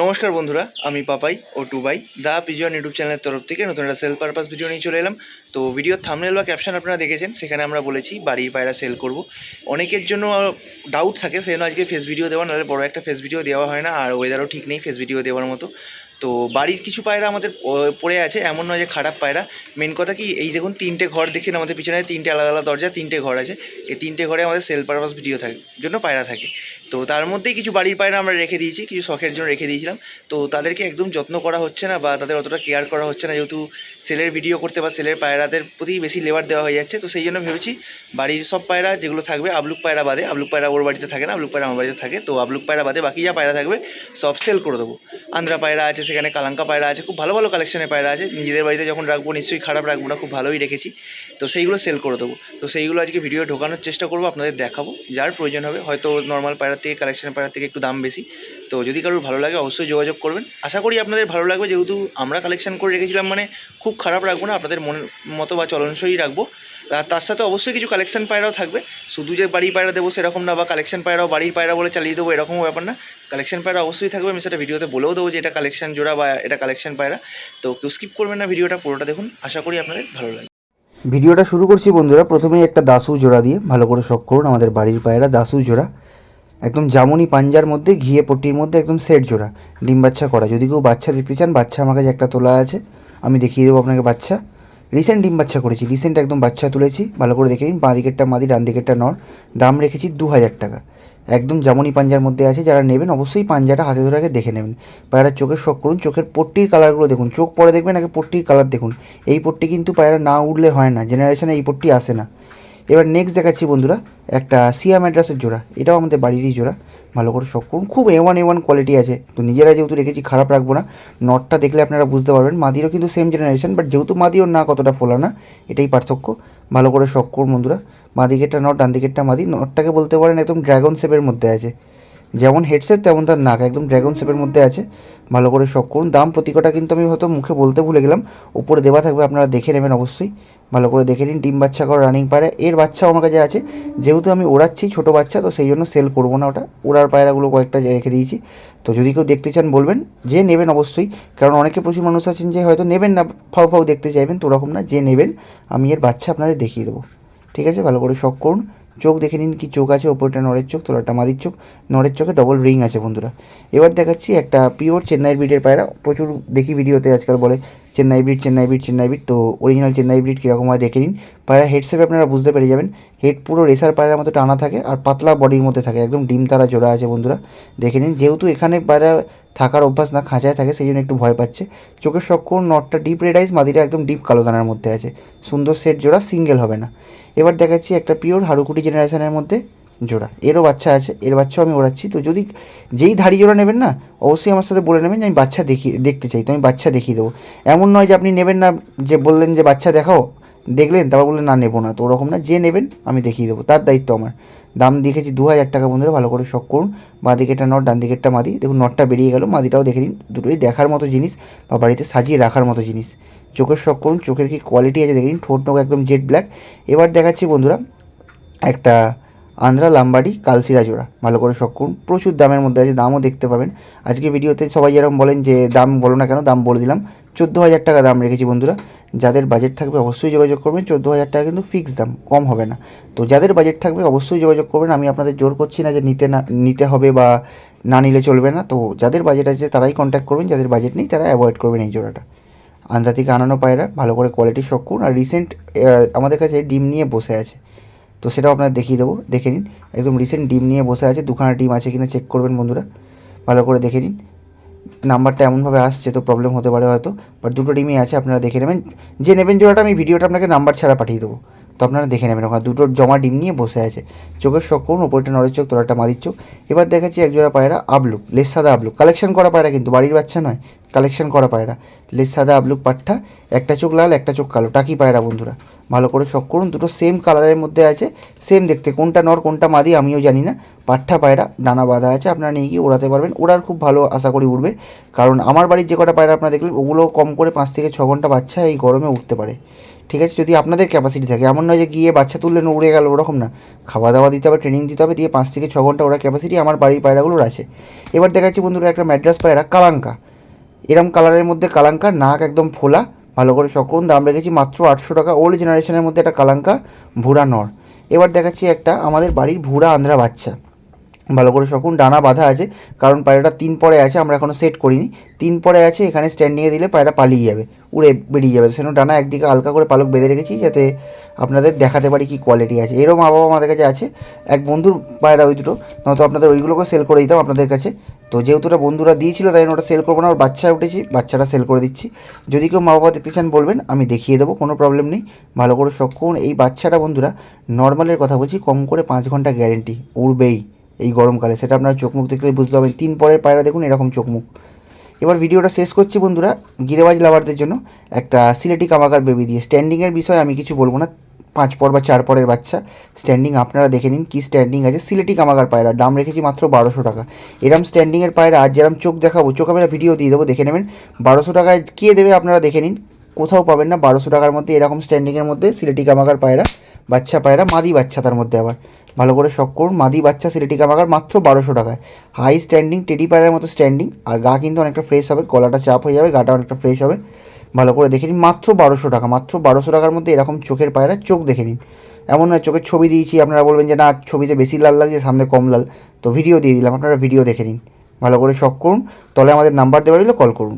নমস্কার বন্ধুরা, আমি পাপাই ও টুবাই দা পিজন ইউটিউব চ্যানেলের তরফ থেকে নতুন একটা সেল পারপাস ভিডিও নিয়ে চলে এলাম। তো ভিডিওর থাম্বনেল বা ক্যাপশন আপনারা দেখেছেন, সেখানে আমরা বলেছি বাড়ির পায়রা সেল করব। অনেকের জন্য ডাউট থাকে, সেজন্য আজকে ফেস ভিডিও দেওয়া, নাহলে বড় একটা ফেস ভিডিও দেওয়া হয় না, আর ওয়েদারও ঠিক নেই ফেস ভিডিও দেওয়ার মতো। তো বাড়ির কিছু পায়রা আমাদের পড়ে আছে, এমন নয় যে খারাপ পায়রা। মেন কথা কি, এই দেখুন তিনটে ঘর দেখছেন আমাদের পিছনে, তিনটে আলাদা আলাদা দরজা, তিনটে ঘর আছে। এই তিনটে ঘরে আমাদের সেল পারপাস ভিডিও থাকে জন্য পায়রা থাকে। তো তার মধ্যেই কিছু বাড়ির পায়রা আমরা রেখে দিয়েছি, কিছু শখের জন্য রেখে দিয়েছিলাম। তো তাদেরকে একদম যত্ন করা হচ্ছে না, বা তাদের অতটা কেয়ার করা হচ্ছে না, যেহেতু সেলের ভিডিও করতে বা সেলের পায়রাদের প্রতি বেশি লেবার দেওয়া হয়ে যাচ্ছে। তো সেই জন্য ভেবেছি বাড়ির সব পায়রা যেগুলো থাকবে, আবলুক পায়রা বাদে, আবলুক পায়রা ওর বাড়িতে থাকে না, আবলুক পায়রা আমার বাড়িতে থাকে, তো আবলুক পায়রা বাদে বাকি যা পায়রা থাকবে সব সেল করে দেবো। আন্ধ্রা পায়রা আছে, সেখানে কালাঙ্কা পায়রা আছে, খুব ভালো ভালো কালেকশনের পায়রা আছে। নিজেদের বাড়িতে যখন রাখবো নিশ্চয়ই খারাপ রাখবো না, খুব ভালোই রেখেছি। তো সেইগুলো সেল করে দেবো। তো সেইগুলো আজকে ভিডিও ঢোকানোর চেষ্টা করবো, আপনাদের দেখাবো। যার প্রয়োজন হবে, হয়তো নর্মাল পায়রার থেকে, কালেকশনের পায়রার থেকে একটু দাম বেশি। তো যদি কারোর ভালো লাগে অবশ্যই যোগাযোগ করবেন, আশা করি আপনাদের ভালো লাগবে। যেহেতু আমরা কালেকশন করে রেখেছিলাম, মানে খুব খারাপ রাখবো না, আপনাদের মনের মতো বা চলনসই রাখবো। আর তার সাথে অবশ্যই কিছু কালেকশন পায়রাও থাকবে। শুধু যে বাড়ির পায়রা দেবো সেরকম না, বা কালেকশন পায়রাও বাড়ির পায়রা বলে চালিয়ে দেবো এরকমও ব্যাপার না। কালেকশন পায়রা অবশ্যই থাকবে, আমি সেটা ভিডিওতে বলেও দেবো যে এটা কালেকশন জোড়া বা এটা কালেকশন পায়রা। তো কেউ স্কিপ করবেন না, ভিডিওটা পুরোটা দেখুন, আশা করি আপনাদের ভালো লাগবে। ভিডিওটা শুরু করছি বন্ধুরা। প্রথমেই একটা দাসু জোড়া দিয়ে ভালো করে শখ করুন। আমাদের বাড়ির পায়রা দাসু জোড়া, একদম জামুনি পাঞ্জার মধ্যে, ঘিয়ে পট্টির মধ্যে, একদম সেট জোড়া, ডিম বাচ্চা করা। যদি কেউ বাচ্চা দেখতে চান, বাচ্চা আমার কাছে একটা তোলা আছে, আমি দেখিয়ে দেবো আপনাকে। বাচ্চা রিসেন্ট ডিম বাচ্চা করেছি, রিসেন্ট একদম বাচ্চা তুলেছি। ভালো করে দেখে নিন, বাঁ দিকেরটা মাদি, ডান দিকেরটা নর। দাম রেখেছি 2000 টাকা। একদম জামুনি পাঞ্জার মধ্যে আছে। যারা নেবেন অবশ্যই পাঞ্জাটা হাতে ধরে আগে দেখে নেবেন। পায়রার চোখের শখ করুন, চোখের পট্টির কালারগুলো দেখুন। চোখ পরে দেখবেন, আগে পট্টির কালার দেখুন। এই পট্টি কিন্তু পায়রা না উঠলে হয় না, জেনারেশনে এই পট্টি আসে না। এবার নেক্সট দেখাচ্ছি বন্ধুরা, একটা সিয়া ম্যাড্রাসের জোড়া। এটাও আমাদের বাড়িরই জোড়া। ভালো করে শখ করুন, খুব A1 কোয়ালিটি আছে। তো নিজেরা যেহেতু রেখেছি, খারাপ রাখবো না। নটটা দেখলে আপনারা বুঝতে পারবেন। মাদিরও কিন্তু সেম জেনারেশন, বাট যেহেতু মাদি ওর না কতটা ফোলা না, এটাই পার্থক্য। ভালো করে শখ করুন বন্ধুরা। বাঁ দিকেরটা নট, ডান দিকেরটা মাদি। নটটাকে বলতে পারেন একদম ড্রাগন শেপের মধ্যে আছে, যেমন হেডসেট তেমন তার নাক, একদম ড্রাগন শেপের মধ্যে আছে। ভালো করে শখ করুন। দাম প্রতিকটা কিন্তু আমি হয়তো মুখে বলতে ভুলে গেলাম, উপরে দেওয়া থাকবে, আপনারা দেখে নেবেন অবশ্যই। ভালো করে দেখে নিন। ডিম বাচ্চা করা রানিং পায়রা, এর বাচ্চাও আমার কাছে আছে। যেহেতু আমি ওড়াচ্ছি ছোটো বাচ্চা, তো সেই জন্য সেল করবো না ওটা। ওড়ার পায়রাগুলো কয়েকটা রেখে দিয়েছি। তো যদি কেউ দেখতে চান বলবেন, যে নেবেন অবশ্যই। কারণ অনেকে প্রচুর মানুষ আছেন যে হয়তো নেবেন না, ফাউ ফাউ দেখতে চাইবেন, তো ওরকম না, যে নেবেন আমি এর বাচ্চা আপনাদের দেখিয়ে দেবো। ঠিক আছে, ভালো করে শখ করুন। চোখ দেখে নিন, কি চোখ আছে। ওপরটা নরের চোখ, তলাটা মাদির চোখ। নরের চোখে ডবল রিং আছে বন্ধুরা। এবার দেখাচ্ছি একটা পিওর চেন্নাই ব্রিডের পায়রা। প্রচুর দেখি ভিডিওতে আজকাল বলে Chennai breed, Chennai breed, Chennai breed. তো অরিজিনাল চেন্নাই ব্রিড কীরকম হয় দেখে নিন। পায়রা হেড শেপে আপনারা বুঝতে পেরে যাবেন। হেড পুরো রেসার পায়রার মতো টানা থাকে, আর পাতলা বডির মধ্যে থাকে, একদম ডিম তারা জোড়া আছে বন্ধুরা। দেখে নিন। যেহেতু এখানে পায়রা থাকার অভ্যাস না, খাঁচায় থাকে, সেই জন্য একটু ভয় পাচ্ছে। চোখের শখ করুন। নটটা ডিপ রেড আইস, মাদিটা একদম ডিপ কালো দানার মধ্যে আছে। সুন্দর সেট জোড়া, সিঙ্গেল হবে না। এবার দেখাচ্ছি একটা পিওর হারুকুটি জেনারেশনের মধ্যে জোড়া। এরও বাচ্চা আছে, এর বাচ্চাও আমি ওড়াচ্ছি। তো যদি যেই ধাড়ি জোড়া নেবেন না, অবশ্যই আমার সাথে বলে নেবেন যে আমি বাচ্চা দেখতে চাই, তো আমি বাচ্চা দেখিয়ে দেবো। এমন নয় যে আপনি নেবেন না, যে বললেন যে বাচ্চা দেখাও, দেখলেন তারপর বললেন না নেবো না, তো ওরকম না। যে নেবেন আমি দেখিয়ে দেবো, তার দায়িত্ব আমার। দাম দেখেছি 2000 টাকা বন্ধুরা। ভালো করে শখ করুন। বাঁ দিকেরটা নট, ডান দিকেরটা মাদি। দেখুন নটটা বেরিয়ে গেল, মাদিটাও দেখে নিন। দুটোই দেখার মতো জিনিস, বা বাড়িতে সাজিয়ে রাখার মতো জিনিস। চোখের শখ করুন, চোখের কি কোয়ালিটি আছে দেখে নিন। ঠোঁট নোক একদম জেড ব্ল্যাক। এবার দেখাচ্ছি বন্ধুরা একটা আন্ধ্রা লাম্বাডি কালসিরা জোড়া। ভালো করে শখ করুন, প্রচুর দামের মধ্যে আছে, দামও দেখতে পাবেন আজকে ভিডিওতে। সবাই যেরকম বলেন যে দাম বলো না কেন, দাম বলে দিলাম। 14,000 টাকা দাম রেখেছি বন্ধুরা। যাদের বাজেট থাকবে অবশ্যই যোগাযোগ করবেন। 14,000 টাকা কিন্তু ফিক্স দাম, কম হবে না। তো যাদের বাজেট থাকবে অবশ্যই যোগাযোগ করবেন। আমি আপনাদের জোর করছি না যে নিতে হবে বা না নিলে চলবে না। তো যাদের বাজেট আছে তারাই কন্ট্যাক্ট করবেন, যাদের বাজেট নেই তারা অ্যাভয়েড করবেন এই জোড়াটা। আন্ধ্রা থেকে আনানো পায়রা, ভালো করে কোয়ালিটি শখ করুন। আর রিসেন্ট আমাদের কাছে ডিম নিয়ে বসে আছে, তো সেটাও আপনাদের দেখিয়ে দেবো, দেখে নিন। একদম রিসেন্ট ডিম নিয়ে বসে আছে, দুখানা ডিম আছে কিনা চেক করবেন বন্ধুরা। ভালো করে দেখে নিন। নাম্বারটা এমনভাবে আসছে তো প্রবলেম হতে পারে হয়তো, বাট দুটো ডিমই আছে, আপনারা দেখে নেবেন। যে নেবেন জোড়াটা, আমি ভিডিওটা আপনাকে নাম্বার ছাড়া পাঠিয়ে দেবো, তো আপনারা দেখে নেবেন। ওখানে দুটো জমা ডিম নিয়ে বসে আছে। চোখের শখ করুন, ওপরটা নরের চোখ, তলাটা মাদির চোখ। এবার দেখাচ্ছি এক জোড়া পায়রা আবলুক, লেস সাদা আবলুক। কালেকশন করা পায়রা কিন্তু, বাড়ির বাচ্চা নয়, কালেকশন করা পায়রা। লেস সাদা আবলুক পাঠা, একটা চোখ লাল, একটা চোখ কালো, টাকি পায়রা বন্ধুরা। ভালো করে শখ করুন, দুটো সেম কালারের মধ্যে আছে, সেম দেখতে। কোনটা নর কোনটা মাদি আমিও জানি না। পাঠা পায়রা, ডানা বাঁধা আছে, আপনারা নিয়ে গিয়ে ওড়াতে পারবেন। ওড়ার খুব ভালো আশা করি উঠবে, কারণ আমার বাড়ির যে কটা পায়রা আপনারা দেখলেন, ওগুলো কম করে 5 থেকে 6 ঘন্টা বাচ্চা এই গরমে উঠতে পারে। ঠিক আছে, যদি আপনাদের ক্যাপাসিটি থাকে, এমন নয় যে গিয়ে বাচ্চা তুললেন উড়ে গেল, ওরকম না। খাওয়া দাওয়া দিতে হবে, ট্রেনিং দিতে হবে, দিয়ে 5 থেকে 6 ঘন্টা ওরা ক্যাপাসিটি আমার বাড়ির পায়রাগুলোর আছে। এবার দেখাচ্ছি বন্ধুরা একটা ম্যাড্রাস পায়রা কালাঙ্কা, এরম কালারের মধ্যে কালাঙ্কা, নাক একদম ফোলা, ভালো করে শখ করুন। দাম রেখেছি মাত্র 800 টাকা। ওল্ড জেনারেশনের মধ্যে একটা কালাঙ্কা ভুরা নর। এবার দেখাচ্ছি একটা আমাদের বাড়ির ভুরা আন্ধ্রা বাচ্চা, ভালো করে শকুন, ডানা বাঁধা আছে, কারণ পায়রাটা 3 পরে আছে, আমরা এখনও সেট করিনি। 3 পরে আছে, এখানে স্ট্যান্ডিংয়ে দিলে পায়রা পালিয়ে যাবে, উড়ে বেরিয়ে যাবে, সেজন্য ডানা একদিকে হালকা করে পালক বেঁধে রেখেছি, যাতে আপনাদের দেখাতে পারি কী কোয়ালিটি আছে। এরও মা বাবা আমাদের কাছে আছে, এক বন্ধুর পায়রা ওই দুটো, নয়তো আপনাদের ওইগুলোকে সেল করে দিতাম আপনাদের কাছে। তো যেহেতু ওটা বন্ধুরা দিয়েছিল, তাই ওটা সেল করবো না, ওর বাচ্চা উঠেছি, বাচ্চাটা সেল করে দিচ্ছি। যদি কেউ মা বাবা দেখতে চান বলবেন, আমি দেখিয়ে দেবো, কোনো প্রবলেম নেই। ভালো করে শখ করুন। এই বাচ্চাটা বন্ধুরা নর্মালের কথা বলছি, কম করে 5 ঘন্টা গ্যারেন্টি, উড়বেই এই গরমকালে, সেটা আপনারা চোখ মুখ দেখলে বুঝতে পারবেন। 3 পরের পায়রা দেখুন এরকম চোখ মুখ। এবার ভিডিওটা শেষ করছি বন্ধুরা গিরেবাজ লাভারদের জন্য একটা সিলেটি কামাকার বেবি দিয়ে। স্ট্যান্ডিংয়ের বিষয়ে আমি কিছু বলবো না, 5 পর বা 4 পরের বাচ্চা, স্ট্যান্ডিং আপনারা দেখে নিন কী স্ট্যান্ডিং আছে। সিলেটি কামাকার পায়রা, দাম রেখেছি মাত্র 1200 টাকা। এরম স্ট্যান্ডিংয়ের পায়রা আজ যেরকম চোখ দেখাবো, চোখ আমরা ভিডিও দিয়ে দেবো, দেখে নেবেন। 1200 টাকায় কে দেবে আপনারা দেখে নিন, কোথাও পাবেন না 1200 টাকার মধ্যে এরকম স্ট্যান্ডিংয়ের মধ্যে সিলেটি কামাকার পায়রা, বাচ্চা পায়রা, মাদি বাচ্চা তার মধ্যে আবার। ভালো করে শখ করুন, মাদি বাচ্চা সিলেটি কামাকার মাত্র 1200 টাকায়। হাই স্ট্যান্ডিং টেডি পায়রার মতো স্ট্যান্ডিং, আর গা কিন্তু অনেকটা ফ্রেশ হবে, গলাটা চাপ হয়ে যাবে, গাটা অনেকটা ফ্রেশ হবে। ভালো করে দেখে নিন, মাত্র 1200 টাকা। মাত্র 1200 টাকার মধ্যে এরকম চোখের পায়রা, চোখ দেখে নিন। এমন নয় চোখের ছবি দিয়েছি আপনারা বলবেন যে না ছবিতে বেশি লাল লাগছে, সামনে কম লাল, তো ভিডিও দিয়ে দিলাম, আপনারা ভিডিও দেখে নিন। ভালো করে শখ করুন, তলে আমাদের নাম্বার দেওয়া রইল, কল করুন।